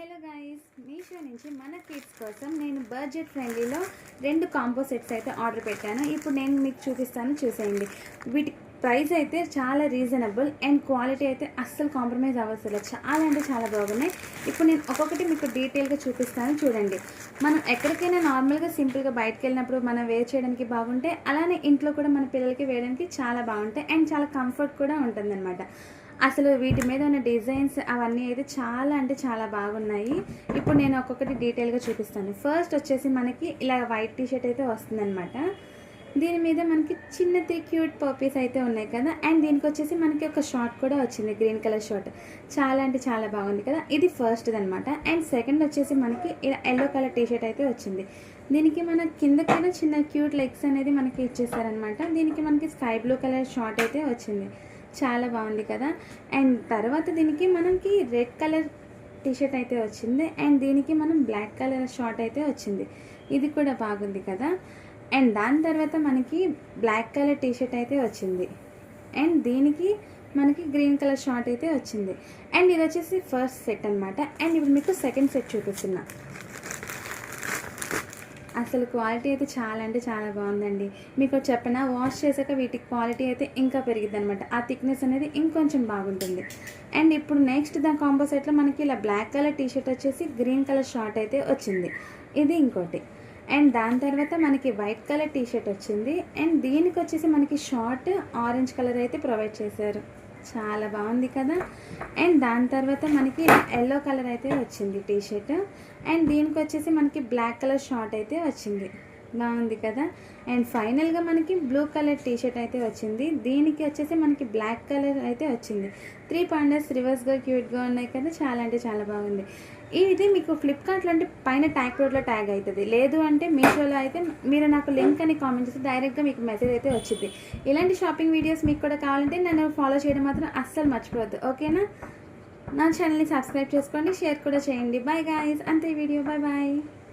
Hello guys, Meesho నుంచి మన kids కోసం నేను బడ్జెట్ ఫ్రెండ్లీలో 2 కాంబో సెట్స్ అయితే ఆర్డర్ పెట్టాను. ఇప్పుడు నేను మీకు చూపిస్తాను, చూసేయండి. వీటి ప్రైస్ అయితే చాలా రీజనబుల్ అండ్ క్వాలిటీ అయితే అస్సలు కాంప్రమైజ్ అవ్వదు. చాలా అంటే చాలా బాగున్నాయి. ఇప్పుడు నేను ఒక్కొక్కటి మీకు డీటెయిల్గా చూపిస్తాను, చూడండి. మనం ఎక్కడికైనా నార్మల్గా సింపుల్గా బయటకు వెళ్ళినప్పుడు మనం వేర్ చేయడానికి బాగుంటాయి, అలానే ఇంట్లో కూడా మన పిల్లలకి వేయడానికి చాలా బాగుంటాయి అండ్ చాలా కంఫర్ట్ కూడా ఉంటుందన్నమాట. అసలు వీటి మీద ఉన్న డిజైన్స్ అవన్నీ అయితే చాలా అంటే చాలా బాగున్నాయి. ఇప్పుడు నేను ఒక్కొక్కటి డీటెయిల్గా చూపిస్తాను. ఫస్ట్ వచ్చేసి మనకి ఇలా వైట్ టీషర్ట్ అయితే వస్తుందన్నమాట. దీని మీద మనకి చిన్న 3 క్యూట్ పర్పీస్ అయితే ఉన్నాయి కదా. అండ్ దీనికి వచ్చేసి మనకి ఒక షార్ట్ కూడా వచ్చింది, గ్రీన్ కలర్ షార్ట్. చాలా అంటే చాలా బాగుంది కదా. ఇది ఫస్ట్ది అనమాట. అండ్ సెకండ్ వచ్చేసి మనకి ఇలా ఎల్లో కలర్ టీషర్ట్ అయితే వచ్చింది. దీనికి మన కిందకైనా చిన్న క్యూట్ లెగ్స్ అనేది మనకి ఇచ్చేసారనమాట. దీనికి మనకి స్కై బ్లూ కలర్ షార్ట్ అయితే వచ్చింది. చాలా బాగుంది కదా. అండ్ తర్వాత దీనికి మనకి రెడ్ కలర్ టీషర్ట్ అయితే వచ్చింది. అండ్ దీనికి మనం బ్లాక్ కలర్ షార్ట్ అయితే వచ్చింది. ఇది కూడా బాగుంది కదా. అండ్ దాని తర్వాత మనకి బ్లాక్ కలర్ టీషర్ట్ అయితే వచ్చింది. అండ్ దీనికి మనకి గ్రీన్ కలర్ షార్ట్ అయితే వచ్చింది. అండ్ ఇది వచ్చేసి ఫస్ట్ సెట్ అనమాట. అండ్ ఇప్పుడు మీకు సెకండ్ సెట్ చూపిస్తున్నా. అసలు క్వాలిటీ అయితే చాలా అంటే చాలా బాగుందండి. మీకు చెప్పనా, వాష్ చేశాక వీటి క్వాలిటీ అయితే ఇంకా పెరిగిద్ది అనమాట. ఆ థిక్నెస్ అనేది ఇంకొంచెం బాగుంటుంది. అండ్ ఇప్పుడు నెక్స్ట్ దాని కాంబో సెట్లో మనకి ఇలా బ్లాక్ కలర్ టీషర్ట్ వచ్చేసి గ్రీన్ కలర్ షార్ట్ అయితే వచ్చింది. ఇది ఇంకోటి. అండ్ దాని తర్వాత మనకి వైట్ కలర్ టీషర్ట్ వచ్చింది. అండ్ దీనికి వచ్చేసి మనకి షార్ట్ ఆరెంజ్ కలర్ అయితే ప్రొవైడ్ చేశారు. చాలా బాగుంది కదా. అండ్ దాని తర్వాత మనకి ఎల్లో కలర్ అయితే వచ్చింది టీషర్ట్. అండ్ దీనికి వచ్చేసి మనకి బ్లాక్ కలర్ షార్ట్ అయితే వచ్చింది. బాగుంది కదా. అండ్ ఫైనల్గా మనకి బ్లూ కలర్ టీషర్ట్ అయితే వచ్చింది. దీనికి వచ్చేసి మనకి బ్లాక్ కలర్ అయితే వచ్చింది. 3 పాండర్స్ రివర్స్గా క్యూట్గా ఉన్నాయి కదా. చాలా అంటే చాలా బాగుంది. ఇది మీకు ఫ్లిప్కార్ట్లో అంటే పైన ట్యాగ్ కోడ్లో ట్యాగ్ అవుతుంది. లేదు అంటే మీషోలో అయితే మీరు నాకు లింక్ అని కామెంట్ చేస్తే డైరెక్ట్గా మీకు మెసేజ్ అయితే వచ్చింది. ఇలాంటి షాపింగ్ వీడియోస్ మీకు కూడా కావాలంటే నన్ను ఫాలో చేయడం మాత్రం అస్సలు మర్చిపోవద్దు, ఓకేనా. నా ఛానల్ని సబ్స్క్రైబ్ చేసుకోండి, షేర్ కూడా చేయండి. బాయ్ గాయ్స్, అంతే వీడియో. Bye bye.